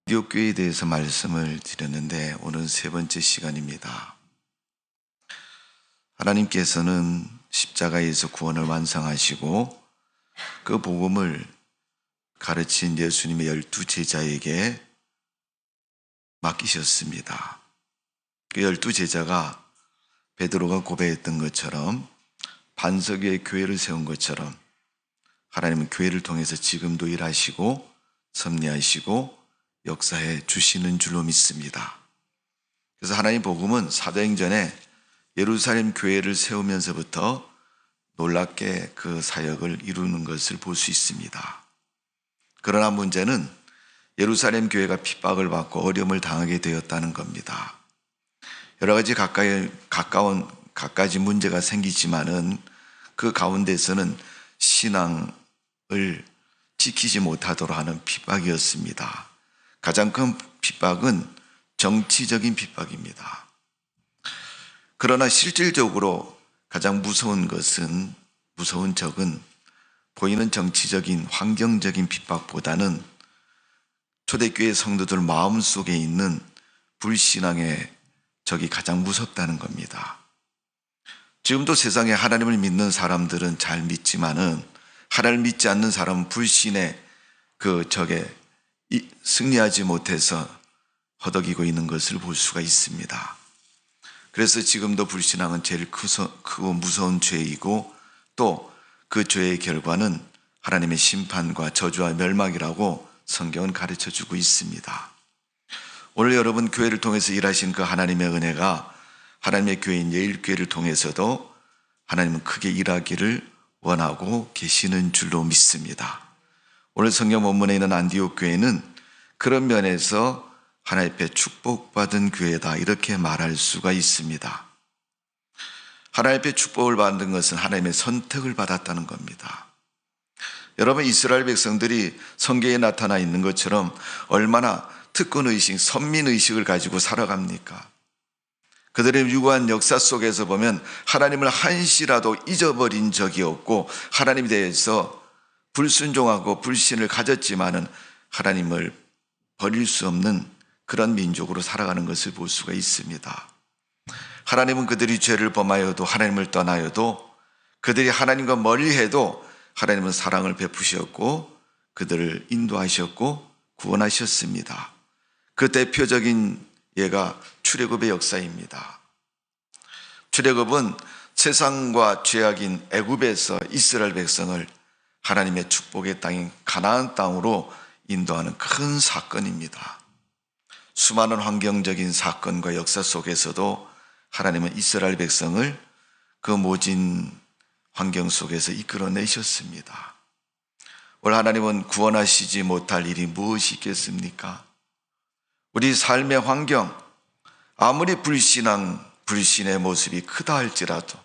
안디옥 교회에 대해서 말씀을 드렸는데 오늘은 세 번째 시간입니다. 하나님께서는 십자가에서 구원을 완성하시고 그 복음을 가르친 예수님의 12제자에게 맡기셨습니다. 그 12제자가 베드로가 고백했던 것처럼 반석 위에 교회를 세운 것처럼 하나님은 교회를 통해서 지금도 일하시고 섭리하시고 역사해 주시는 줄로 믿습니다. 그래서 하나님 복음은 사도행전에 예루살렘 교회를 세우면서부터 놀랍게 그 사역을 이루는 것을 볼 수 있습니다. 그러나 문제는 예루살렘 교회가 핍박을 받고 어려움을 당하게 되었다는 겁니다. 여러 가지 갖가지 문제가 생기지만은 그 가운데서는 신앙을 지키지 못하도록 하는 핍박이었습니다. 가장 큰 핍박은 정치적인 핍박입니다. 그러나 실질적으로 가장 무서운 적은 보이는 정치적인 환경적인 핍박보다는 초대교회 성도들 마음속에 있는 불신앙의 적이 가장 무섭다는 겁니다. 지금도 세상에 하나님을 믿는 사람들은 잘 믿지만은 하나님을 믿지 않는 사람은 불신의 그 적에 승리하지 못해서 허덕이고 있는 것을 볼 수가 있습니다. 그래서 지금도 불신앙은 제일 크고 무서운 죄이고 또 그 죄의 결과는 하나님의 심판과 저주와 멸망이라고 성경은 가르쳐주고 있습니다. 오늘 여러분 교회를 통해서 일하신 그 하나님의 은혜가 하나님의 교회인 예일교회를 통해서도 하나님은 크게 일하기를 원하고 계시는 줄로 믿습니다. 오늘 성경 본문에 있는 안디옥 교회는 그런 면에서 하나님 앞에 축복받은 교회다 이렇게 말할 수가 있습니다. 하나님 앞에 축복을 받는 것은 하나님의 선택을 받았다는 겁니다. 여러분 이스라엘 백성들이 성경에 나타나 있는 것처럼 얼마나 특권의식, 선민의식을 가지고 살아갑니까? 그들의 유구한 역사 속에서 보면 하나님을 한시라도 잊어버린 적이 없고 하나님에 대해서 불순종하고 불신을 가졌지만은 하나님을 버릴 수 없는 그런 민족으로 살아가는 것을 볼 수가 있습니다. 하나님은 그들이 죄를 범하여도 하나님을 떠나여도 그들이 하나님과 멀리해도 하나님은 사랑을 베푸셨고 그들을 인도하셨고 구원하셨습니다. 그 대표적인 예가 출애굽의 역사입니다. 출애굽은 세상과 죄악인 애굽에서 이스라엘 백성을 하나님의 축복의 땅인 가나안 땅으로 인도하는 큰 사건입니다. 수많은 환경적인 사건과 역사 속에서도 하나님은 이스라엘 백성을 그 모진 환경 속에서 이끌어내셨습니다. 오늘 하나님은 구원하시지 못할 일이 무엇이 있겠습니까? 우리 삶의 환경, 아무리 불신의 모습이 크다 할지라도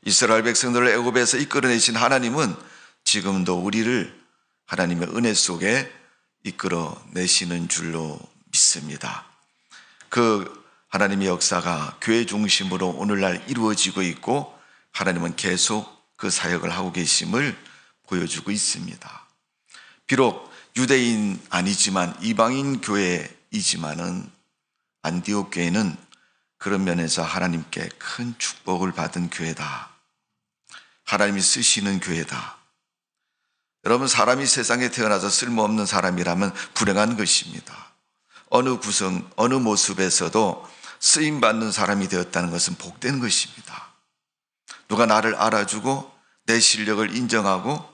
이스라엘 백성들을 애굽에서 이끌어내신 하나님은 지금도 우리를 하나님의 은혜 속에 이끌어내시는 줄로 믿습니다. 그 하나님의 역사가 교회 중심으로 오늘날 이루어지고 있고 하나님은 계속 그 사역을 하고 계심을 보여주고 있습니다. 비록 유대인 아니지만 이방인 교회이지만은 안디옥 교회는 그런 면에서 하나님께 큰 축복을 받은 교회다. 하나님이 쓰시는 교회다. 여러분 사람이 세상에 태어나서 쓸모없는 사람이라면 불행한 것입니다. 어느 모습에서도 쓰임받는 사람이 되었다는 것은 복된 것입니다. 누가 나를 알아주고 내 실력을 인정하고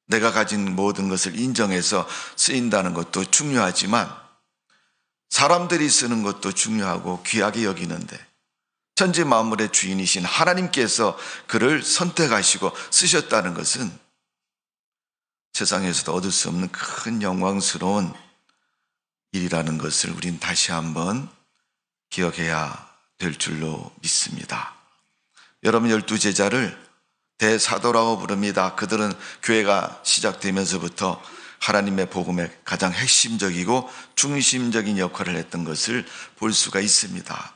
내가 가진 모든 것을 인정해서 쓰인다는 것도 중요하지만 사람들이 쓰는 것도 중요하고 귀하게 여기는데 천지 만물의 주인이신 하나님께서 그를 선택하시고 쓰셨다는 것은 세상에서도 얻을 수 없는 큰 영광스러운 일이라는 것을 우린 다시 한번 기억해야 될 줄로 믿습니다. 여러분 12제자를 대사도라고 부릅니다. 그들은 교회가 시작되면서부터 하나님의 복음에 가장 핵심적이고 중심적인 역할을 했던 것을 볼 수가 있습니다.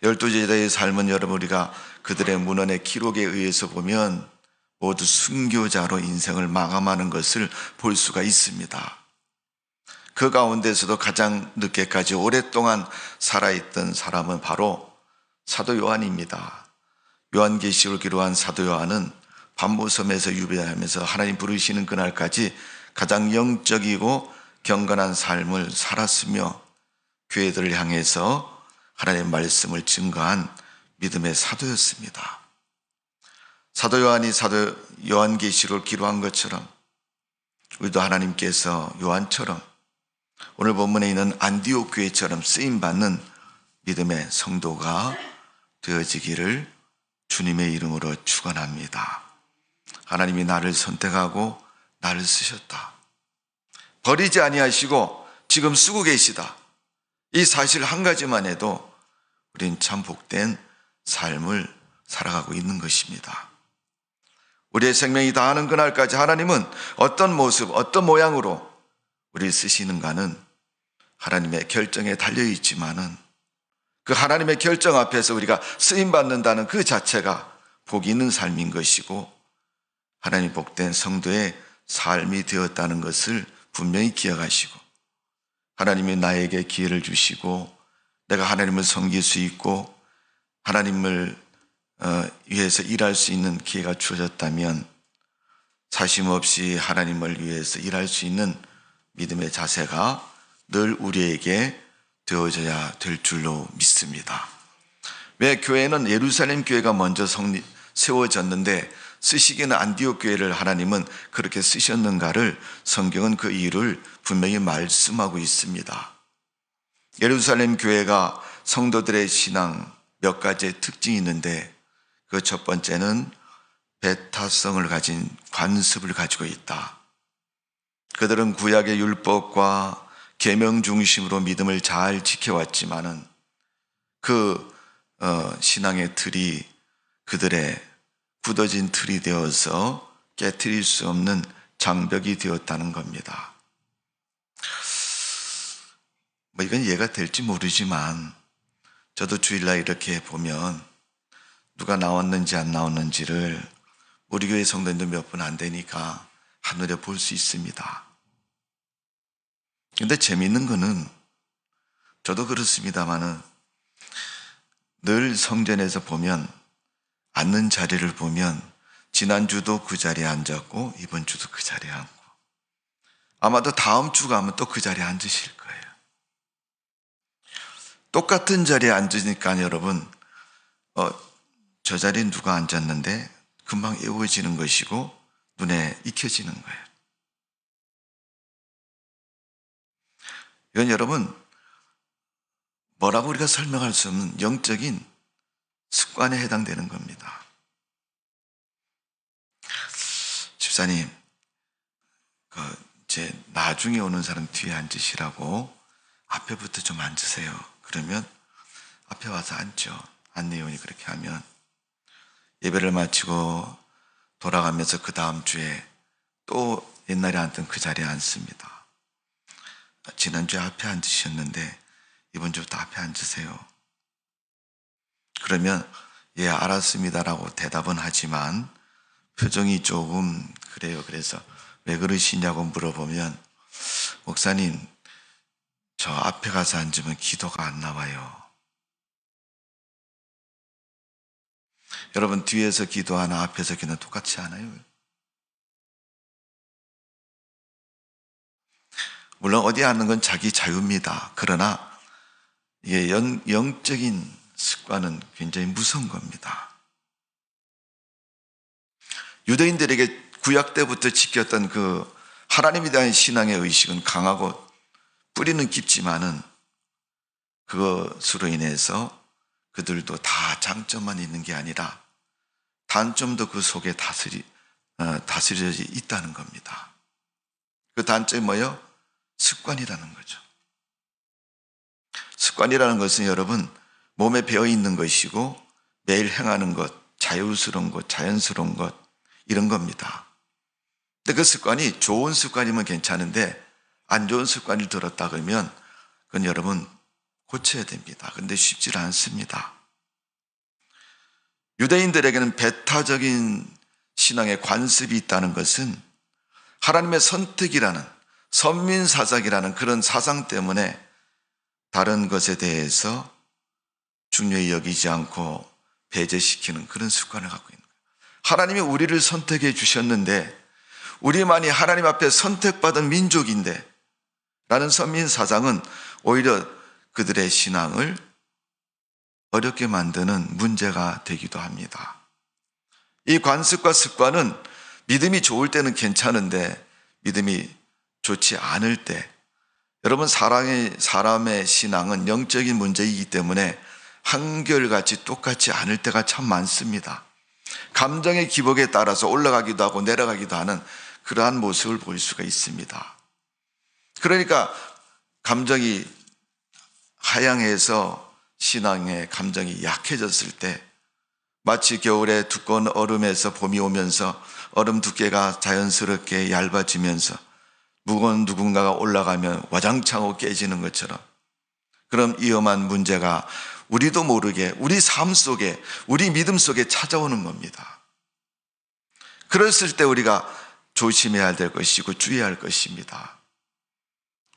12제자의 삶은 여러분 우리가 그들의 문헌의 기록에 의해서 보면 모두 순교자로 인생을 마감하는 것을 볼 수가 있습니다. 그 가운데서도 가장 늦게까지 오랫동안 살아있던 사람은 바로 사도 요한입니다. 요한계시록을 기록한 사도 요한은 반모섬에서 유배하면서 하나님 부르시는 그날까지 가장 영적이고 경건한 삶을 살았으며 교회들을 향해서 하나님의 말씀을 증거한 믿음의 사도였습니다. 사도 요한이 사도 요한계시록을 기록한 것처럼 우리도 하나님께서 요한처럼 오늘 본문에 있는 안디옥 교회처럼 쓰임받는 믿음의 성도가 되어지기를 주님의 이름으로 축원합니다. 하나님이 나를 선택하고 나를 쓰셨다. 버리지 아니하시고 지금 쓰고 계시다. 이 사실 한 가지만 해도 우린 참 복된 삶을 살아가고 있는 것입니다. 우리의 생명이 다하는 그날까지 하나님은 어떤 모습, 어떤 모양으로 우리를 쓰시는가는 하나님의 결정에 달려있지만은 그 하나님의 결정 앞에서 우리가 쓰임받는다는 그 자체가 복이 있는 삶인 것이고 하나님 복된 성도의 삶이 되었다는 것을 분명히 기억하시고 하나님이 나에게 기회를 주시고 내가 하나님을 섬길 수 있고 하나님을 위해서 일할 수 있는 기회가 주어졌다면 사심 없이 하나님을 위해서 일할 수 있는 믿음의 자세가 늘 우리에게 되어져야 될 줄로 믿습니다. 왜 교회는 예루살렘 교회가 먼저 세워졌는데 쓰시기는 안디옥 교회를 하나님은 그렇게 쓰셨는가를 성경은 그 이유를 분명히 말씀하고 있습니다. 예루살렘 교회가 성도들의 신앙 몇 가지의 특징이 있는데 그 첫 번째는 배타성을 가진 관습을 가지고 있다. 그들은 구약의 율법과 계명 중심으로 믿음을 잘 지켜왔지만은 그 신앙의 틀이 그들의 굳어진 틀이 되어서 깨트릴 수 없는 장벽이 되었다는 겁니다. 이건 이해가 될지 모르지만 저도 주일날 이렇게 보면 누가 나왔는지 안 나왔는지를 우리 교회 성도님들 몇 분 안 되니까 하늘에 볼 수 있습니다. 근데 재미있는 거는 저도 그렇습니다만은 늘 성전에서 보면 앉는 자리를 보면 지난주도 그 자리에 앉았고 이번 주도 그 자리에 앉고 아마도 다음 주 가면 또 그 자리에 앉으실 거예요. 똑같은 자리에 앉으니까 여러분 저 자리에 누가 앉았는데 금방 외워지는 것이고 눈에 익혀지는 거예요. 이건 여러분 뭐라고 우리가 설명할 수 없는 영적인 습관에 해당되는 겁니다. 집사님, 이제 나중에 오는 사람 뒤에 앉으시라고 앞에부터 좀 앉으세요. 그러면 앞에 와서 앉죠. 안내원이 그렇게 하면 예배를 마치고 돌아가면서 그 다음 주에 또 옛날에 앉던 그 자리에 앉습니다. 지난주에 앞에 앉으셨는데 이번 주부터 앞에 앉으세요. 그러면 예 알았습니다라고 대답은 하지만 표정이 조금 그래요. 그래서 왜 그러시냐고 물어보면 목사님 저 앞에 가서 앉으면 기도가 안 나와요. 여러분 뒤에서 기도하나 앞에서 기도는 똑같지 않아요? 물론 어디 앉는 건 자기 자유입니다. 그러나 이게 영적인 습관은 굉장히 무서운 겁니다. 유대인들에게 구약 때부터 지켰던 그 하나님에 대한 신앙의 의식은 강하고 뿌리는 깊지만은 그것으로 인해서 그들도 다 장점만 있는 게 아니라 단점도 그 속에 다스려져 있다는 겁니다. 그 단점이 뭐예요? 습관이라는 거죠. 습관이라는 것은 여러분 몸에 배어 있는 것이고 매일 행하는 것, 자유스러운 것, 자연스러운 것 이런 겁니다. 근데 그 습관이 좋은 습관이면 괜찮은데 안 좋은 습관을 들었다 그러면 그건 여러분 고쳐야 됩니다. 그런데 쉽지 않습니다. 유대인들에게는 배타적인 신앙의 관습이 있다는 것은 하나님의 선택이라는 선민사작이라는 그런 사상 때문에 다른 것에 대해서 중요히 여기지 않고 배제시키는 그런 습관을 갖고 있는 거예요. 하나님이 우리를 선택해 주셨는데 우리만이 하나님 앞에 선택받은 민족인데 라는 선민사상은 오히려 그들의 신앙을 어렵게 만드는 문제가 되기도 합니다. 이 관습과 습관은 믿음이 좋을 때는 괜찮은데 믿음이 좋지 않을 때, 여러분 사람의 신앙은 영적인 문제이기 때문에 한결같이 똑같지 않을 때가 참 많습니다. 감정의 기복에 따라서 올라가기도 하고 내려가기도 하는 그러한 모습을 볼 수가 있습니다. 그러니까 감정이 하향해서 신앙의 감정이 약해졌을 때 마치 겨울에 두꺼운 얼음에서 봄이 오면서 얼음 두께가 자연스럽게 얇아지면서 무거운 누군가가 올라가면 와장창 하고 깨지는 것처럼 그런 위험한 문제가 우리도 모르게 우리 삶 속에 우리 믿음 속에 찾아오는 겁니다. 그랬을 때 우리가 조심해야 될 것이고 주의해야 할 것입니다.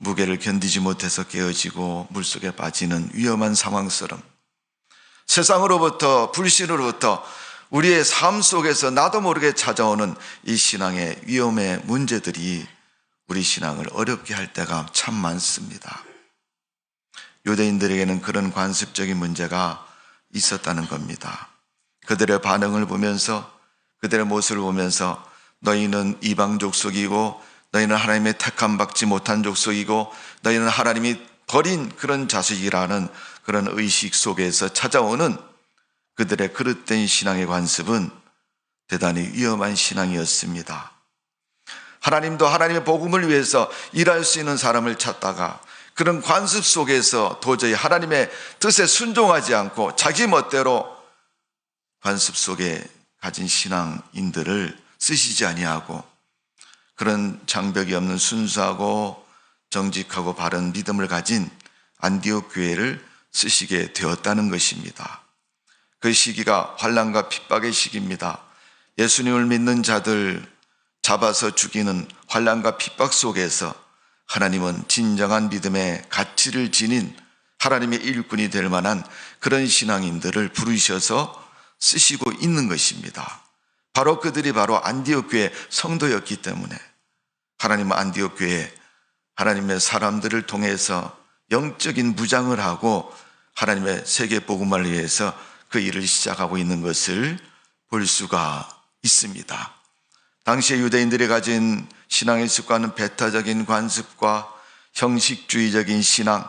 무게를 견디지 못해서 깨어지고 물속에 빠지는 위험한 상황처럼 세상으로부터 불신으로부터 우리의 삶 속에서 나도 모르게 찾아오는 이 신앙의 위험의 문제들이 우리 신앙을 어렵게 할 때가 참 많습니다. 유대인들에게는 그런 관습적인 문제가 있었다는 겁니다. 그들의 반응을 보면서 그들의 모습을 보면서 너희는 이방 족속이고 너희는 하나님의 택함 받지 못한 족속이고 너희는 하나님이 버린 그런 자식이라는 그런 의식 속에서 찾아오는 그들의 그릇된 신앙의 관습은 대단히 위험한 신앙이었습니다. 하나님도 하나님의 복음을 위해서 일할 수 있는 사람을 찾다가 그런 관습 속에서 도저히 하나님의 뜻에 순종하지 않고 자기 멋대로 관습 속에 가진 신앙인들을 쓰시지 아니하고 그런 장벽이 없는 순수하고 정직하고 바른 믿음을 가진 안디옥 교회를 쓰시게 되었다는 것입니다. 그 시기가 환난과 핍박의 시기입니다. 예수님을 믿는 자들 잡아서 죽이는 환난과 핍박 속에서 하나님은 진정한 믿음의 가치를 지닌 하나님의 일꾼이 될 만한 그런 신앙인들을 부르셔서 쓰시고 있는 것입니다. 바로 그들이 바로 안디옥 교회 성도였기 때문에 하나님은 안디옥 교회에 하나님의 사람들을 통해서 영적인 무장을 하고 하나님의 세계 복음을 위해서 그 일을 시작하고 있는 것을 볼 수가 있습니다. 당시에 유대인들이 가진 신앙의 습관은 배타적인 관습과 형식주의적인 신앙,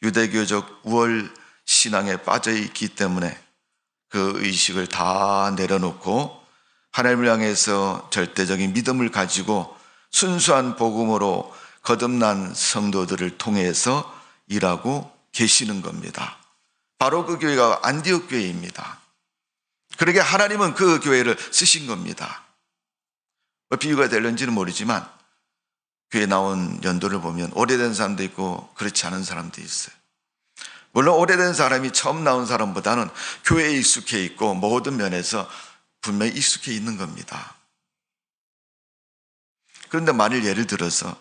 유대교적 우월 신앙에 빠져 있기 때문에 그 의식을 다 내려놓고 하나님을 향해서 절대적인 믿음을 가지고 순수한 복음으로 거듭난 성도들을 통해서 일하고 계시는 겁니다. 바로 그 교회가 안디옥 교회입니다. 그러게 하나님은 그 교회를 쓰신 겁니다. 비유가 될는지는 모르지만 교회에 나온 연도를 보면 오래된 사람도 있고 그렇지 않은 사람도 있어요. 물론 오래된 사람이 처음 나온 사람보다는 교회에 익숙해 있고 모든 면에서 분명히 익숙해 있는 겁니다. 그런데 만일 예를 들어서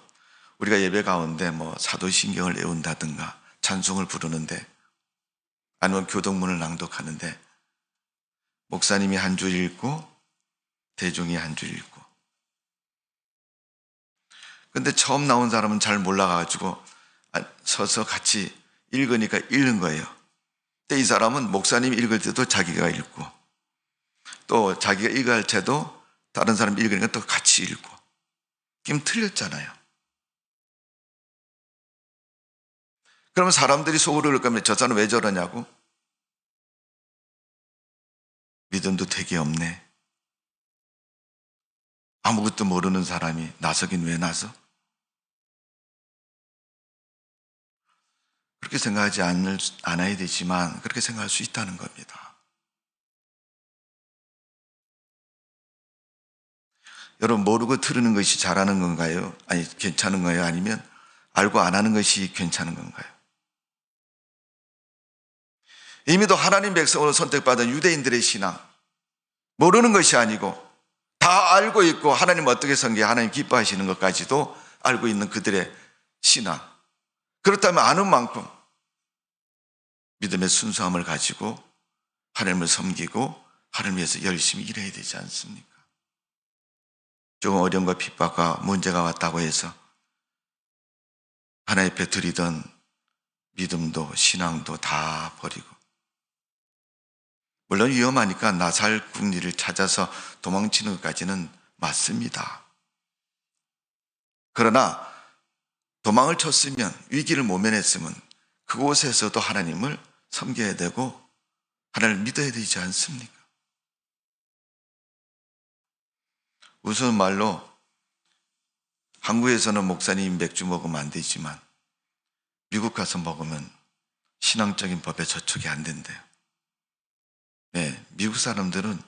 우리가 예배 가운데 사도신경을 외운다든가 찬송을 부르는데 아니면 교동문을 낭독하는데 목사님이 한 줄 읽고 대중이 한 줄 읽고 근데 처음 나온 사람은 잘 몰라가지고 서서 같이 읽으니까 읽는 거예요. 근데 이 사람은 목사님이 읽을 때도 자기가 읽고 또 자기가 읽어야 할 때도 다른 사람이 읽으니까 또 같이 읽고 그럼 틀렸잖아요. 그러면 사람들이 속으로 그럴 거면 저 사람 왜 저러냐고? 믿음도 되게 없네. 아무것도 모르는 사람이 나서긴 왜 나서? 그렇게 생각하지 않아야 되지만 그렇게 생각할 수 있다는 겁니다. 여러분 모르고 들으는 것이 잘하는 건가요? 아니 괜찮은 거예요? 아니면 알고 안 하는 것이 괜찮은 건가요? 이미도 하나님 백성으로 선택받은 유대인들의 신앙 모르는 것이 아니고 다 알고 있고 하나님 어떻게 섬겨 하나님 기뻐하시는 것까지도 알고 있는 그들의 신앙, 그렇다면 아는 만큼 믿음의 순수함을 가지고 하나님을 섬기고 하나님을 위해서 열심히 일해야 되지 않습니까? 조금 어려움과 핍박과 문제가 왔다고 해서 하나님 앞에 드리던 믿음도 신앙도 다 버리고, 물론 위험하니까 나살국리를 찾아서 도망치는 것까지는 맞습니다. 그러나 도망을 쳤으면, 위기를 모면했으면 그곳에서도 하나님을 섬겨야 되고 하나님을 믿어야 되지 않습니까? 우스운 말로 한국에서는 목사님 맥주 먹으면 안 되지만 미국 가서 먹으면 신앙적인 법에 저촉이 안 된대요. 네, 미국 사람들은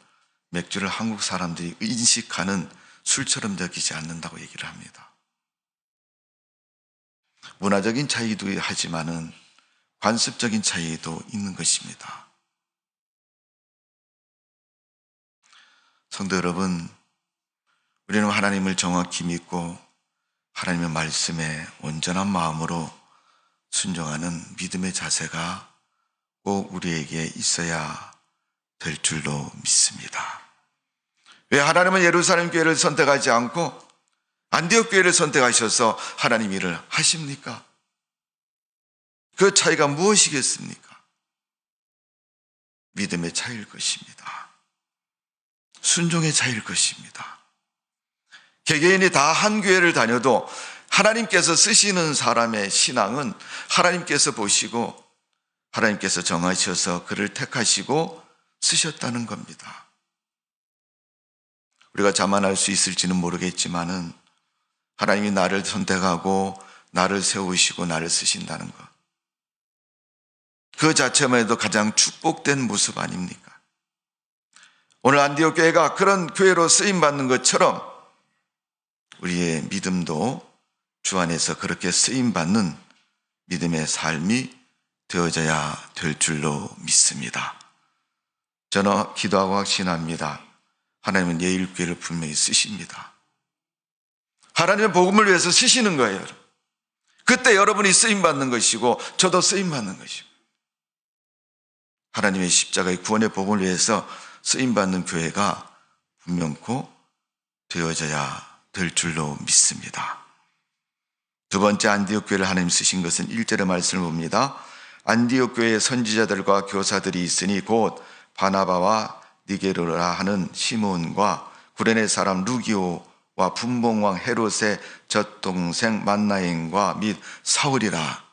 맥주를 한국 사람들이 인식하는 술처럼 여기지 않는다고 얘기를 합니다. 문화적인 차이도 하지만은 관습적인 차이도 있는 것입니다. 성도 여러분, 우리는 하나님을 정확히 믿고 하나님의 말씀에 온전한 마음으로 순종하는 믿음의 자세가 꼭 우리에게 있어야 될 줄로 믿습니다. 왜 하나님은 예루살렘 교회를 선택하지 않고 안디옥 교회를 선택하셔서 하나님 일을 하십니까? 그 차이가 무엇이겠습니까? 믿음의 차이일 것입니다. 순종의 차이일 것입니다. 개개인이 다 한 교회를 다녀도 하나님께서 쓰시는 사람의 신앙은 하나님께서 보시고 하나님께서 정하셔서 그를 택하시고 쓰셨다는 겁니다. 우리가 자만할 수 있을지는 모르겠지만은 하나님이 나를 선택하고 나를 세우시고 나를 쓰신다는 것, 그 자체만 해도 가장 축복된 모습 아닙니까? 오늘 안디옥 교회가 그런 교회로 쓰임받는 것처럼 우리의 믿음도 주 안에서 그렇게 쓰임받는 믿음의 삶이 되어져야 될 줄로 믿습니다. 저는 기도하고 확신합니다. 하나님은 예일교회를 분명히 쓰십니다. 하나님의 복음을 위해서 쓰시는 거예요. 그때 여러분이 쓰임받는 것이고 저도 쓰임받는 것이고, 하나님의 십자가의 구원의 복음을 위해서 쓰임받는 교회가 분명코 되어져야 될 줄로 믿습니다. 두 번째 안디옥 교회를 하나님 쓰신 것은 1절의 말씀을 봅니다. 안디옥 교회의 선지자들과 교사들이 있으니 곧 바나바와 니게르라 하는 시몬과 구레네 사람 루기오와 분봉왕 헤롯의 젖동생 만나인과 및 사울이라.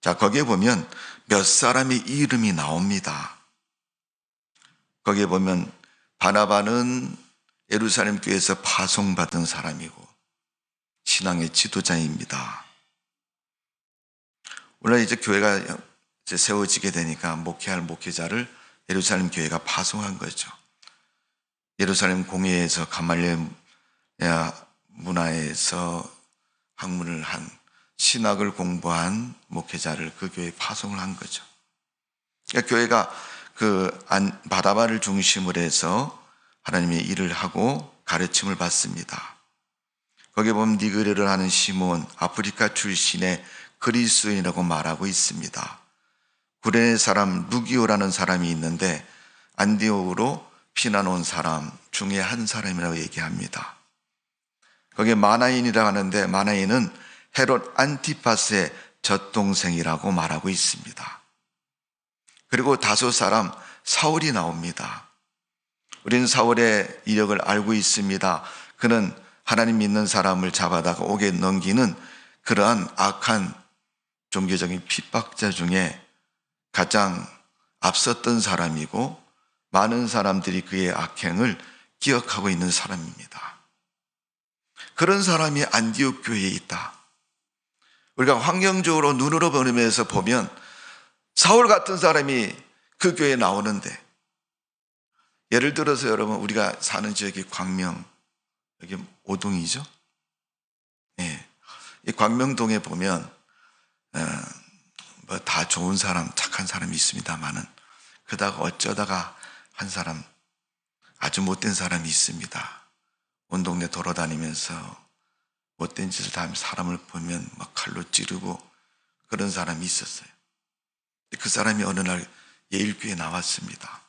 자, 거기에 보면 몇 사람의 이름이 나옵니다. 거기에 보면 바나바는 예루살렘 교회에서 파송받은 사람이고 신앙의 지도자입니다. 원래 이제 교회가 이제 세워지게 되니까 목회할 목회자를 예루살렘 교회가 파송한 거죠. 예루살렘 공회에서 가말리엘 문화에서 학문을 한, 신학을 공부한 목회자를 그 교회에 파송을 한 거죠. 그러니까 교회가 바나바를 중심으로 해서 하나님의 일을 하고 가르침을 받습니다. 거기에 보면 니그레를 하는 시몬, 아프리카 출신의 그리스도인이라고 말하고 있습니다. 구레네 사람 루기오라는 사람이 있는데 안디옥으로 피난 온 사람 중에 한 사람이라고 얘기합니다. 거기에 마나인이라고 하는데 마나인은 헤롯 안티파스의 젖동생이라고 말하고 있습니다. 그리고 다섯 사람 사울이 나옵니다. 우리는 사울의 이력을 알고 있습니다. 그는 하나님 믿는 사람을 잡아다가 옥에 넘기는 그러한 악한 종교적인 핍박자 중에 가장 앞섰던 사람이고 많은 사람들이 그의 악행을 기억하고 있는 사람입니다. 그런 사람이 안디옥 교회에 있다. 우리가 환경적으로 눈으로 보면서 보면 사울 같은 사람이 그 교회에 나오는데, 예를 들어서 여러분 우리가 사는 지역이 광명, 여기 오동이죠. 예. 이 광명동에 보면 뭐 다 좋은 사람, 착한 사람이 있습니다만은 그러다가 어쩌다가 한 사람, 아주 못된 사람이 있습니다. 온 동네 돌아다니면서 못된 짓을 다 하면 사람을 보면 막 칼로 찌르고 그런 사람이 있었어요. 그 사람이 어느 날 예일교회에 나왔습니다.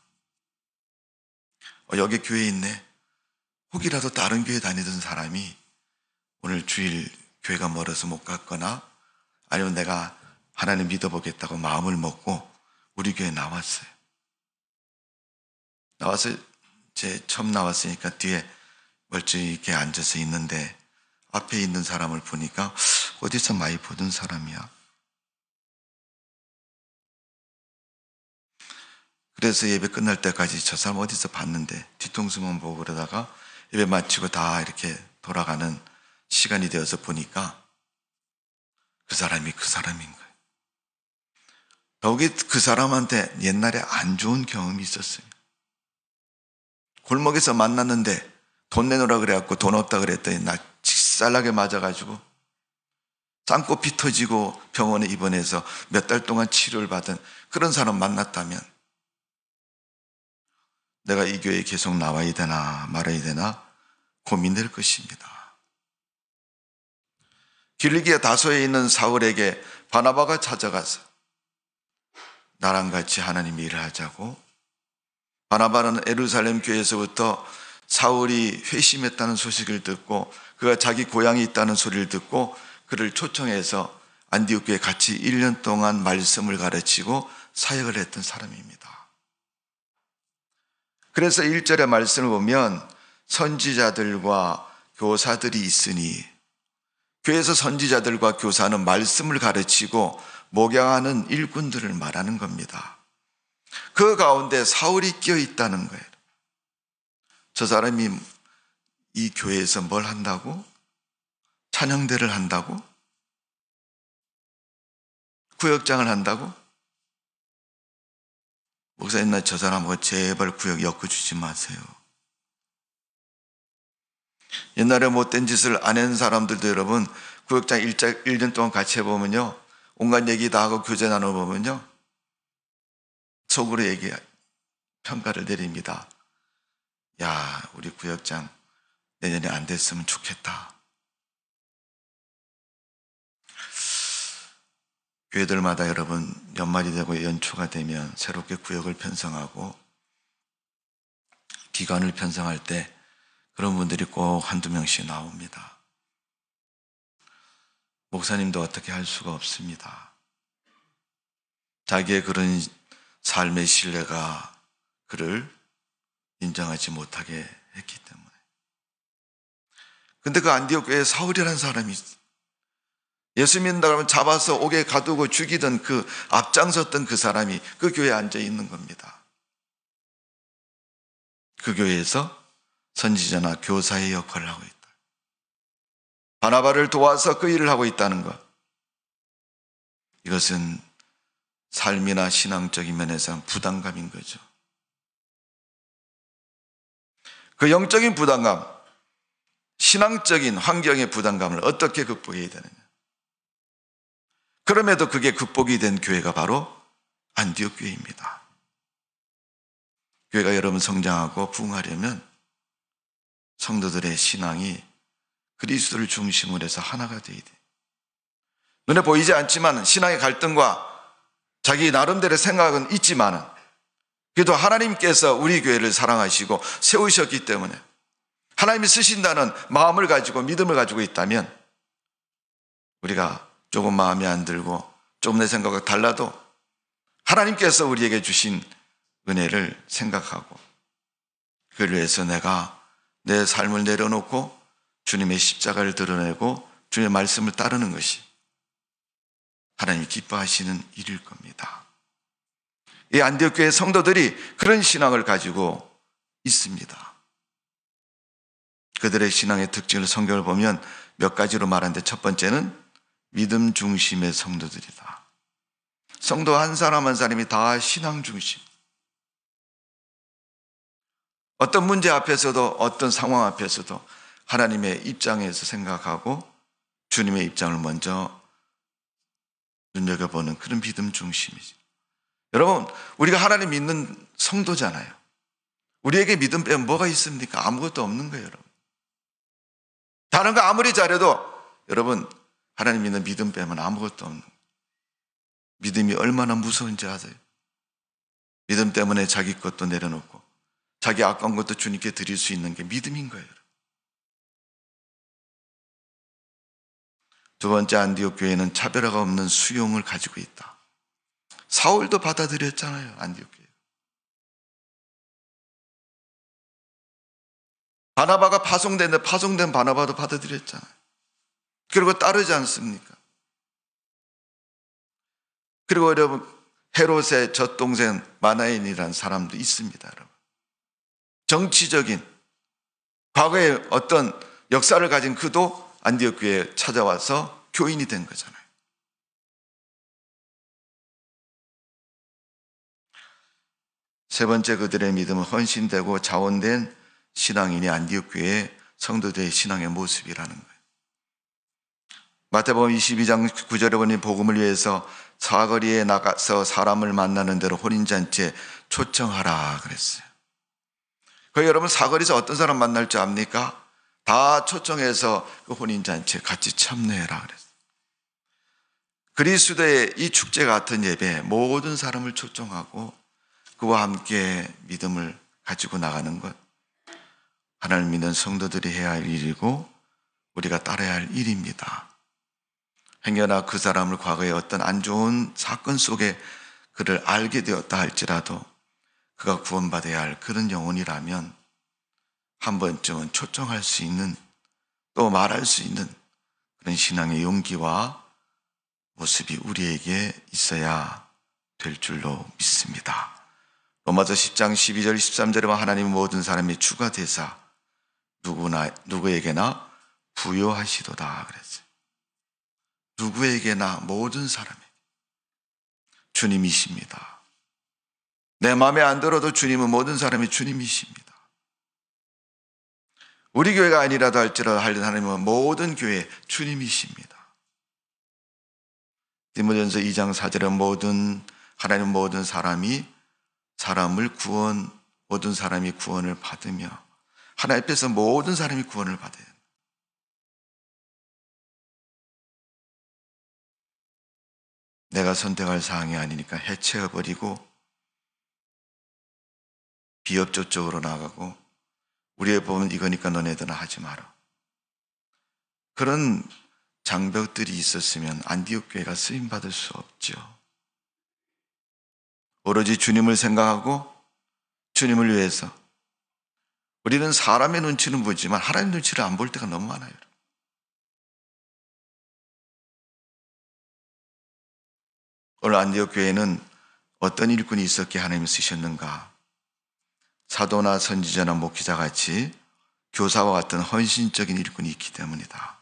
여기 교회에 있네. 혹이라도 다른 교회 다니던 사람이 오늘 주일 교회가 멀어서 못 갔거나 아니면 내가 하나님 믿어보겠다고 마음을 먹고 우리 교회에 나왔어요. 나와서 처음 나왔으니까 뒤에 멀쩡히 이렇게 앉아서 있는데 앞에 있는 사람을 보니까 어디서 많이 보던 사람이야. 그래서 예배 끝날 때까지 저 사람 어디서 봤는데 뒤통수만 보고 그러다가 예배 마치고 다 이렇게 돌아가는 시간이 되어서 보니까 그 사람이 그 사람인 거예요. 더욱이 그 사람한테 옛날에 안 좋은 경험이 있었어요. 골목에서 만났는데 돈 내놓으라 그래갖고 돈 없다 그랬더니 나 직살나게 맞아가지고 쌍꺼피 터지고 병원에 입원해서 몇 달 동안 치료를 받은 그런 사람 만났다면 내가 이 교회에 계속 나와야 되나 말아야 되나 고민될 것입니다. 길리기아 다소에 있는 사울에게 바나바가 찾아가서 나랑 같이 하나님 일을 하자고. 바나바는 예루살렘 교회에서부터 사울이 회심했다는 소식을 듣고 그가 자기 고향에 있다는 소리를 듣고 그를 초청해서 안디옥 교회에 같이 1년 동안 말씀을 가르치고 사역을 했던 사람입니다. 그래서 1절의 말씀을 보면 선지자들과 교사들이 있으니, 교회에서 선지자들과 교사는 말씀을 가르치고 목양하는 일꾼들을 말하는 겁니다. 그 가운데 사울이 끼어 있다는 거예요. 저 사람이 이 교회에서 뭘 한다고? 찬양대를 한다고? 구역장을 한다고? 목사님, 나 저 사람하고 제발 구역 엮어주지 마세요. 옛날에 못된 짓을 안 한 사람들도 여러분 구역장 1년 동안 같이 해보면요, 온갖 얘기 다 하고 교제 나눠보면요, 속으로 평가를 내립니다. 야, 우리 구역장 내년에 안 됐으면 좋겠다. 교회들마다 여러분 연말이 되고 연초가 되면 새롭게 구역을 편성하고 기관을 편성할 때 그런 분들이 꼭 한두 명씩 나옵니다. 목사님도 어떻게 할 수가 없습니다. 자기의 그런 삶의 신뢰가 그를 인정하지 못하게 했기 때문에. 근데 그 안디옥 교회에 사울이라는 사람이 있어요. 예수 믿는다 그러면 잡아서 옥에 가두고 죽이던 그 앞장섰던 그 사람이 그 교회에 앉아 있는 겁니다. 그 교회에서 선지자나 교사의 역할을 하고 있다. 바나바를 도와서 그 일을 하고 있다는 것. 이것은 삶이나 신앙적인 면에서 부담감인 거죠. 그 영적인 부담감, 신앙적인 환경의 부담감을 어떻게 극복해야 되느냐. 그럼에도 그게 극복이 된 교회가 바로 안디옥 교회입니다. 교회가 여러분 성장하고 부흥하려면 성도들의 신앙이 그리스도를 중심으로 해서 하나가 되어야 돼요. 눈에 보이지 않지만 신앙의 갈등과 자기 나름대로의 생각은 있지만은 그래도 하나님께서 우리 교회를 사랑하시고 세우셨기 때문에 하나님이 쓰신다는 마음을 가지고 믿음을 가지고 있다면 우리가 조금 마음에 안 들고 조금 내 생각과 달라도 하나님께서 우리에게 주신 은혜를 생각하고 그를 위해서 내가 내 삶을 내려놓고 주님의 십자가를 드러내고 주님의 말씀을 따르는 것이 하나님이 기뻐하시는 일일 겁니다. 이 안디옥 교회 성도들이 그런 신앙을 가지고 있습니다. 그들의 신앙의 특징을 성경을 보면 몇 가지로 말하는데 첫 번째는 믿음 중심의 성도들이다. 성도 한 사람 한 사람이 다 신앙 중심. 어떤 문제 앞에서도 어떤 상황 앞에서도 하나님의 입장에서 생각하고 주님의 입장을 먼저 눈여겨보는 그런 믿음 중심이죠. 여러분, 우리가 하나님 믿는 성도잖아요. 우리에게 믿음 빼면 뭐가 있습니까? 아무것도 없는 거예요, 여러분. 다른 거 아무리 잘해도 여러분, 하나님 믿는 믿음 빼면 아무것도 없는, 믿음이 얼마나 무서운지 아세요? 믿음 때문에 자기 것도 내려놓고 자기 아까운 것도 주님께 드릴 수 있는 게 믿음인 거예요. 두 번째, 안디옥 교회는 차별화가 없는 수용을 가지고 있다. 사울도 받아들였잖아요, 안디옥 교회. 바나바가 파송됐는데 파송된 바나바도 받아들였잖아요. 그리고 따르지 않습니까? 그리고 여러분, 헤롯의 젖동생 마나엔이라는 사람도 있습니다, 여러분. 정치적인 과거의 어떤 역사를 가진 그도 안디옥 교회에 찾아와서 교인이 된 거잖아요. 세 번째, 그들의 믿음은 헌신되고 자원된 신앙인이 안디옥 교회의 성도들의 신앙의 모습이라는 거예요. 마태복음 22장 9절에 보니 복음을 위해서 사거리에 나가서 사람을 만나는 대로 혼인잔치에 초청하라 그랬어요. 그 여러분, 사거리에서 어떤 사람 만날 줄 압니까? 다 초청해서 그 혼인잔치에 같이 참여해라 그랬어요. 그리스도의 이 축제 같은 예배에 모든 사람을 초청하고 그와 함께 믿음을 가지고 나가는 것, 하나님 믿는 성도들이 해야 할 일이고 우리가 따라야 할 일입니다. 행여나 그 사람을 과거에 어떤 안 좋은 사건 속에 그를 알게 되었다 할지라도 그가 구원받아야 할 그런 영혼이라면 한 번쯤은 초청할 수 있는, 또 말할 수 있는 그런 신앙의 용기와 모습이 우리에게 있어야 될 줄로 믿습니다. 로마서 10장 12절 13절에 보면 하나님은 모든 사람이 주가 되사 누구에게나 부요하시도다 그랬어요. 누구에게나 모든 사람에게 주님이십니다. 내 마음에 안 들어도 주님은 모든 사람이 주님이십니다. 우리 교회가 아니라도 할지라도 하나님은 모든 교회 주님이십니다. 디모데전서 2장 4절에 하나님 모든 사람이 모든 사람이 구원을 받으며, 하나님 앞에서 모든 사람이 구원을 받아요. 내가 선택할 사항이 아니니까 해체해버리고 비협조 쪽으로 나가고 우리의 법은 이거니까 너네들은 하지 마라. 그런 장벽들이 있었으면 안디옥 교회가 쓰임받을 수 없죠. 오로지 주님을 생각하고 주님을 위해서. 우리는 사람의 눈치는 보지만 하나님 눈치를 안 볼 때가 너무 많아요. 오늘 안디옥 교회는 어떤 일꾼이 있었기에 하나님이 쓰셨는가? 사도나 선지자나 목회자 같이 교사와 같은 헌신적인 일꾼이 있기 때문이다.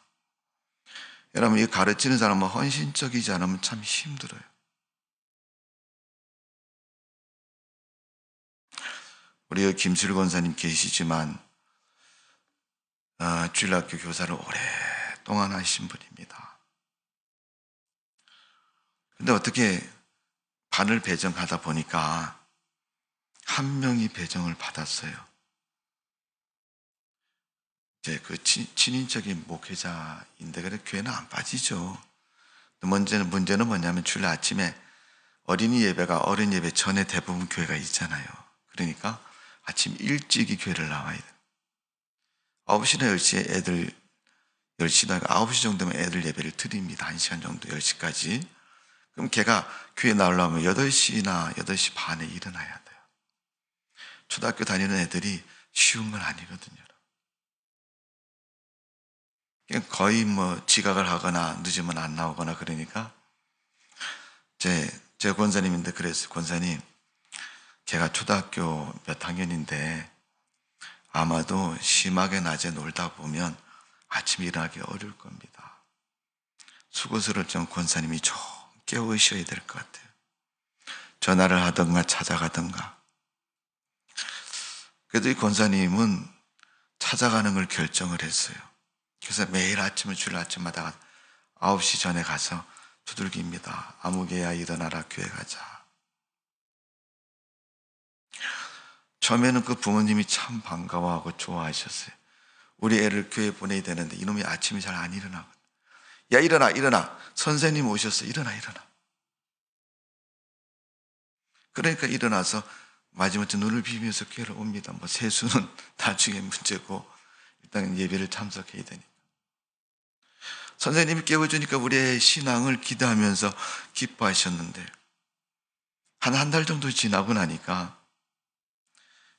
여러분, 이 가르치는 사람은 헌신적이지 않으면 참 힘들어요. 우리 김슬 권사님 계시지만 주일학교 교사를 오랫동안 하신 분입니다. 근데 어떻게 반을 배정하다 보니까 한 명이 배정을 받았어요. 이제 그 친인적인 목회자인데 그래 교회는 안 빠지죠. 문제는 뭐냐면 주일 아침에 어린이 예배가 어린 예배 전에 대부분 교회가 있잖아요. 그러니까 아침 일찍이 교회를 나와야 돼요. 9시나 10시에 애들 10시나 9시 정도면 애들 예배를 드립니다. 1시간 정도 10시까지. 그럼 걔가 교회 나오려면 8시나 8시 반에 일어나야 돼요. 초등학교 다니는 애들이 쉬운 건 아니거든요. 거의 지각을 하거나 늦으면 안 나오거나 그러니까 제 권사님인데 그랬어요. 권사님, 걔가 초등학교 몇 학년인데 아마도 심하게 낮에 놀다 보면 아침에 일어나기 어려울 겁니다. 수고스러울 정 권사님이 좀 깨우셔야 될 것 같아요. 전화를 하든가 찾아가든가. 그래도 이 권사님은 찾아가는 걸 결정을 했어요. 그래서 매일 아침에 주일 아침마다 9시 전에 가서 두들깁니다. 아무개야 일어나라, 교회 가자. 처음에는 그 부모님이 참 반가워하고 좋아하셨어요. 우리 애를 교회 보내야 되는데 이놈이 아침에 잘 안 일어나거든요. 야, 일어나, 일어나. 선생님 오셨어. 일어나, 일어나. 그러니까 일어나서 마지막에 눈을 비비면서 교회를 옵니다. 뭐 세수는 나중에 문제고 일단 예배를 참석해야 되니까. 선생님이 깨워주니까 우리의 신앙을 기대하면서 기뻐하셨는데 한 달 정도 지나고 나니까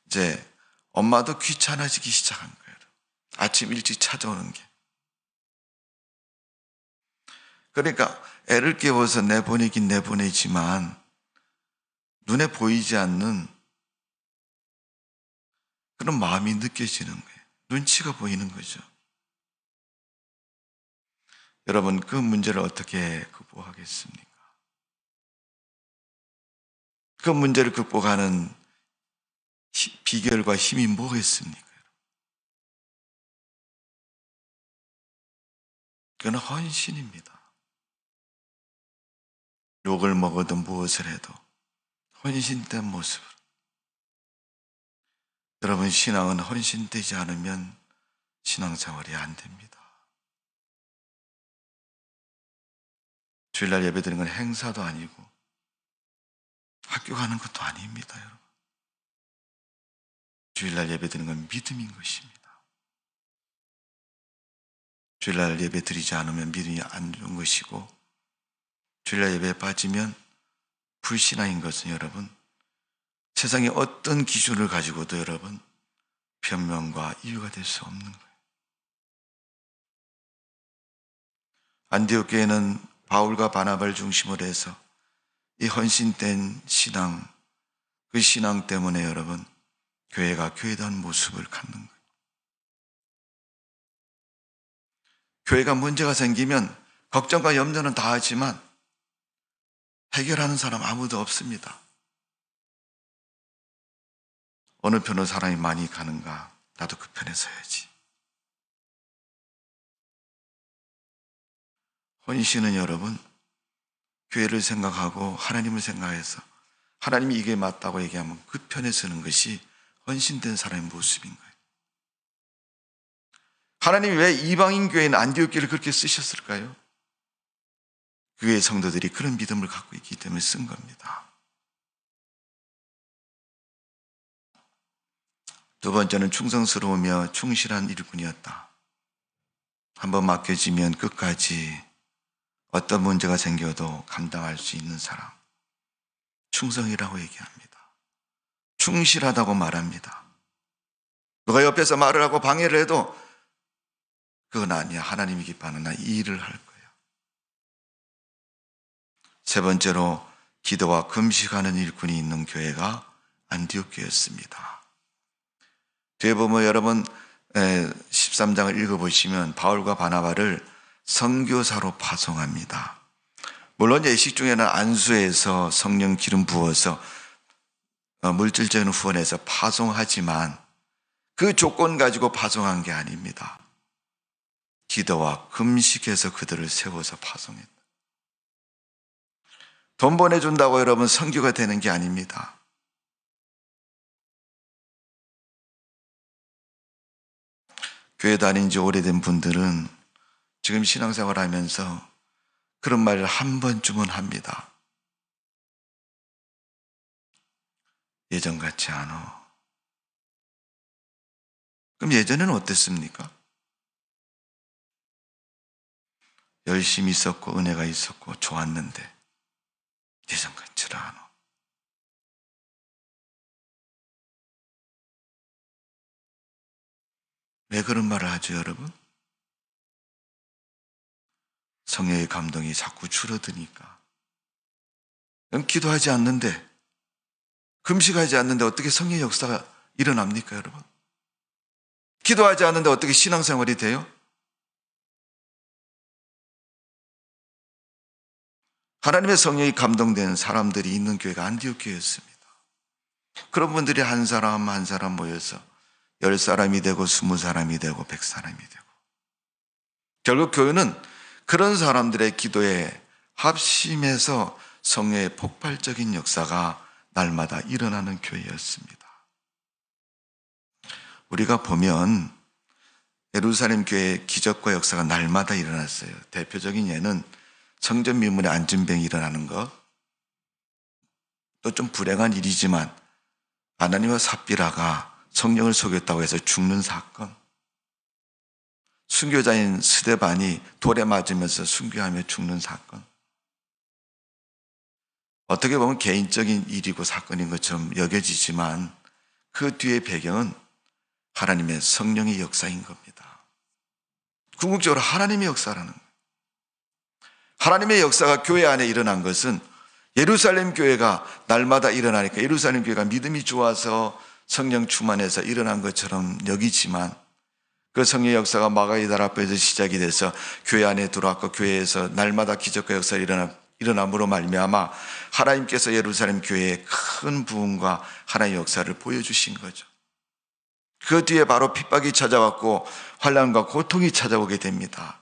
이제 엄마도 귀찮아지기 시작한 거예요. 아침 일찍 찾아오는 게. 그러니까 애를 깨워서 내보내긴 내보내지만 눈에 보이지 않는 그런 마음이 느껴지는 거예요. 눈치가 보이는 거죠. 여러분, 그 문제를 어떻게 극복하겠습니까? 그 문제를 극복하는 비결과 힘이 뭐겠습니까? 그건 헌신입니다. 욕을 먹어도 무엇을 해도 헌신된 모습으로. 여러분, 신앙은 헌신되지 않으면 신앙생활이 안 됩니다. 주일날 예배 드리는 건 행사도 아니고 학교 가는 것도 아닙니다, 여러분. 주일날 예배 드리는 건 믿음인 것입니다. 주일날 예배 드리지 않으면 믿음이 안 좋은 것이고, 주일날 예배에 빠지면 불신앙인 것은 여러분, 세상에 어떤 기준을 가지고도 여러분 변명과 이유가 될 수 없는 거예요. 안디옥 교회는 바울과 바나바를 중심으로 해서 이 헌신된 신앙, 그 신앙 때문에 여러분 교회가 교회다운 모습을 갖는 거예요. 교회가 문제가 생기면 걱정과 염려는 다 하지만 해결하는 사람 아무도 없습니다. 어느 편으로 사람이 많이 가는가? 나도 그 편에 서야지. 헌신은 여러분 교회를 생각하고 하나님을 생각해서 하나님이 이게 맞다고 얘기하면 그 편에 서는 것이 헌신된 사람의 모습인 거예요. 하나님이 왜 이방인 교회인 안디옥 교회를 그렇게 쓰셨을까요? 그 교회 성도들이 그런 믿음을 갖고 있기 때문에 쓴 겁니다. 두 번째는 충성스러우며 충실한 일꾼이었다. 한번 맡겨지면 끝까지 어떤 문제가 생겨도 감당할 수 있는 사람. 충성이라고 얘기합니다. 충실하다고 말합니다. 누가 옆에서 말을 하고 방해를 해도 그건 아니야. 하나님이 기뻐하는 나 이 일을 할 거야. 세 번째로 기도와 금식하는 일꾼이 있는 교회가 안디옥 교회였습니다. 뒤에 보면 여러분 13장을 읽어보시면 바울과 바나바를 선교사로 파송합니다. 물론 예식 중에는 안수해서 성령 기름 부어서 물질적인 후원해서 파송하지만 그 조건 가지고 파송한 게 아닙니다. 기도와 금식해서 그들을 세워서 파송했다. 돈 보내준다고 여러분 선교가 되는 게 아닙니다. 교회 다닌 지 오래된 분들은 지금 신앙생활 하면서 그런 말을 한 번쯤은 합니다. 예전 같지 않아. 그럼 예전에는 어땠습니까? 열심히 있었고 은혜가 있었고 좋았는데 예전 같지를 않아. 왜 그런 말을 하죠, 여러분? 성령의 감동이 자꾸 줄어드니까. 기도하지 않는데, 금식하지 않는데 어떻게 성령의 역사가 일어납니까, 여러분? 기도하지 않는데 어떻게 신앙생활이 돼요? 하나님의 성령이 감동된 사람들이 있는 교회가 안디옥 교회였습니다. 그런 분들이 한 사람 한 사람 모여서 10사람이 되고 20사람이 되고 100사람이 되고 결국 교회는 그런 사람들의 기도에 합심해서 성령의 폭발적인 역사가 날마다 일어나는 교회였습니다. 우리가 보면 예루살렘 교회의 기적과 역사가 날마다 일어났어요. 대표적인 예는 성전 미문에 안전병이 일어나는 것, 또 좀 불행한 일이지만 아나니와 삽비라가 성령을 속였다고 해서 죽는 사건, 순교자인 스데반이 돌에 맞으면서 순교하며 죽는 사건, 어떻게 보면 개인적인 일이고 사건인 것처럼 여겨지지만 그 뒤의 배경은 하나님의 성령의 역사인 겁니다. 궁극적으로 하나님의 역사라는 거예요. 하나님의 역사가 교회 안에 일어난 것은 예루살렘 교회가 날마다 일어나니까 예루살렘 교회가 믿음이 좋아서 성령 충만해서 일어난 것처럼 여기지만 그 성령의 역사가 마가이달 앞에서 시작이 돼서 교회 안에 들어왔고 교회에서 날마다 기적과 역사가 일어남으로 말미암아 하나님께서 예루살렘 교회의 큰 부흥과 하나님의 역사를 보여주신 거죠. 그 뒤에 바로 핍박이 찾아왔고 환난과 고통이 찾아오게 됩니다.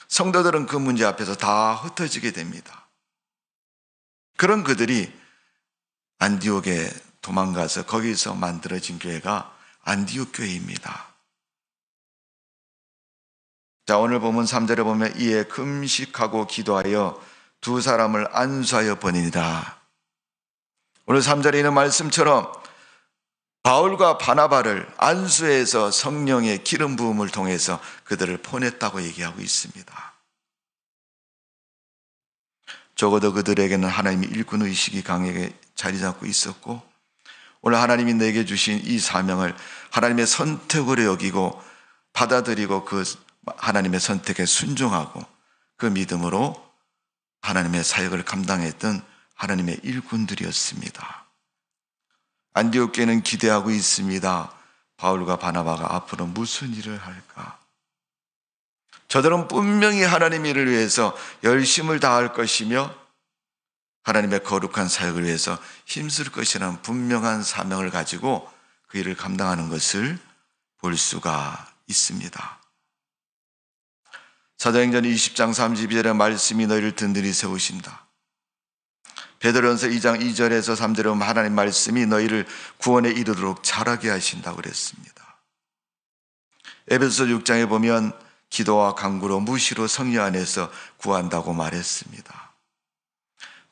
성도들은 그 문제 앞에서 다 흩어지게 됩니다. 그런 그들이 안디옥에 도망가서 거기서 만들어진 교회가 안디옥 교회입니다. 자, 오늘 보면 3절에 보면 이에 금식하고 기도하여 두 사람을 안수하여 보내니라. 오늘 3절에 있는 말씀처럼 바울과 바나바를 안수해서 성령의 기름 부음을 통해서 그들을 보냈다고 얘기하고 있습니다. 적어도 그들에게는 하나님의 일꾼 의식이 강하게 자리 잡고 있었고 오늘 하나님이 내게 주신 이 사명을 하나님의 선택으로 여기고 받아들이고 그 하나님의 선택에 순종하고 그 믿음으로 하나님의 사역을 감당했던 하나님의 일꾼들이었습니다. 안디옥 교회는 기대하고 있습니다. 바울과 바나바가 앞으로 무슨 일을 할까? 저들은 분명히 하나님 일을 위해서 열심을 다할 것이며 하나님의 거룩한 사역을 위해서 힘쓸 것이라는 분명한 사명을 가지고 그 일을 감당하는 것을 볼 수가 있습니다. 사도행전 20장 32절의 말씀이 너희를 든든히 세우신다. 베드로전서 2장 2절에서 3절에 보면 하나님 말씀이 너희를 구원에 이르도록 자라게 하신다고 그랬습니다. 에베소서 6장에 보면 기도와 간구로 무시로 성령 안에서 구한다고 말했습니다.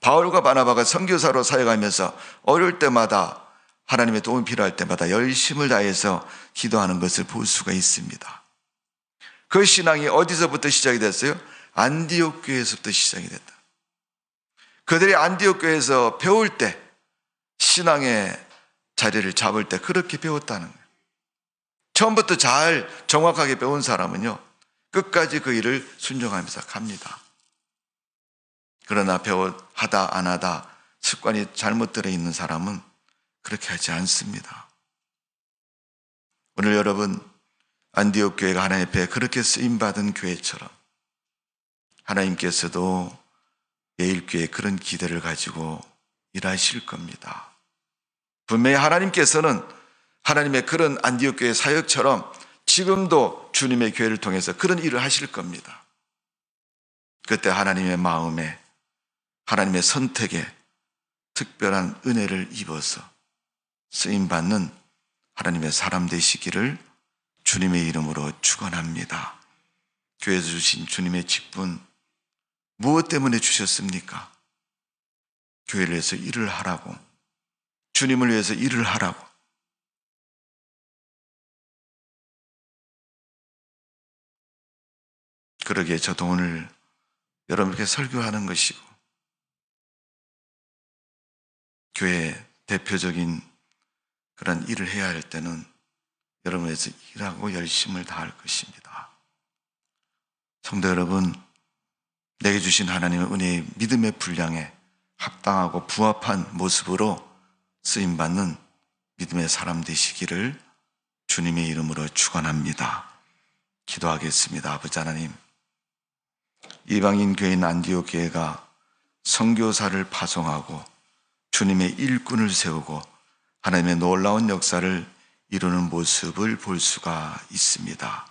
바울과 바나바가 선교사로 사역하면서 어려울 때마다 하나님의 도움이 필요할 때마다 열심을 다해서 기도하는 것을 볼 수가 있습니다. 그 신앙이 어디서부터 시작이 됐어요? 안디옥 교회에서부터 시작이 됐다. 그들이 안디옥 교회에서 배울 때 신앙의 자리를 잡을 때 그렇게 배웠다는 거예요. 처음부터 잘 정확하게 배운 사람은요 끝까지 그 일을 순종하면서 갑니다. 그러나 하다 안 하다 습관이 잘못 들어있는 사람은 그렇게 하지 않습니다. 오늘 여러분 안디옥 교회가 하나님 앞에 그렇게 쓰임받은 교회처럼 하나님께서도 예일교회에 그런 기대를 가지고 일하실 겁니다. 분명히 하나님께서는 하나님의 그런 안디옥 교회 사역처럼 지금도 주님의 교회를 통해서 그런 일을 하실 겁니다. 그때 하나님의 마음에 하나님의 선택에 특별한 은혜를 입어서 쓰임받는 하나님의 사람 되시기를 주님의 이름으로 축원합니다. 교회에서 주신 주님의 직분 무엇 때문에 주셨습니까? 교회를 위해서 일을 하라고, 주님을 위해서 일을 하라고. 그러기에 저도 오늘 여러분께 설교하는 것이고 교회의 대표적인 그런 일을 해야 할 때는 여러분을 위해서 일하고 열심을 다할 것입니다. 성도 여러분, 내게 주신 하나님의 은혜의 믿음의 분량에 합당하고 부합한 모습으로 쓰임받는 믿음의 사람 되시기를 주님의 이름으로 축원합니다. 기도하겠습니다. 아버지 하나님, 이방인 교회인 안디옥 교회가 선교사를 파송하고 주님의 일꾼을 세우고 하나님의 놀라운 역사를 이루는 모습을 볼 수가 있습니다.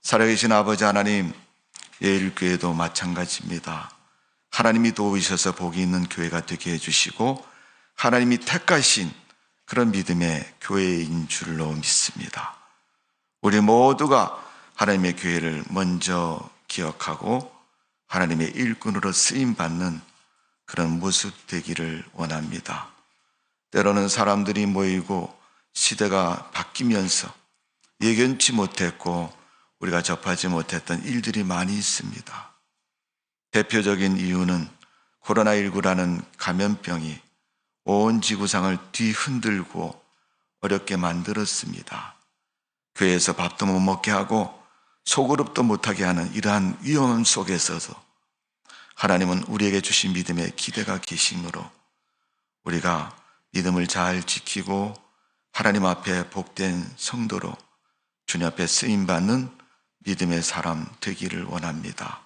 살아계신 아버지 하나님, 예일교회도 마찬가지입니다. 하나님이 도우셔서 복이 있는 교회가 되게 해주시고 하나님이 택하신 그런 믿음의 교회인 줄로 믿습니다. 우리 모두가 하나님의 교회를 먼저 기억하고 하나님의 일꾼으로 쓰임받는 그런 모습 되기를 원합니다. 때로는 사람들이 모이고 시대가 바뀌면서 예견치 못했고 우리가 접하지 못했던 일들이 많이 있습니다. 대표적인 이유는 코로나19라는 감염병이 온 지구상을 뒤흔들고 어렵게 만들었습니다. 교회에서 밥도 못 먹게 하고 소그룹도 못하게 하는 이러한 위험 속에서도 하나님은 우리에게 주신 믿음에 기대가 계시므로 우리가 믿음을 잘 지키고 하나님 앞에 복된 성도로 주님 앞에 쓰임받는 믿음의 사람 되기를 원합니다.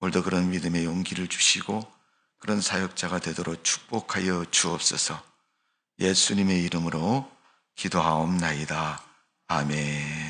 오늘도 그런 믿음의 용기를 주시고 그런 사역자가 되도록 축복하여 주옵소서. 예수님의 이름으로 기도하옵나이다. 아멘.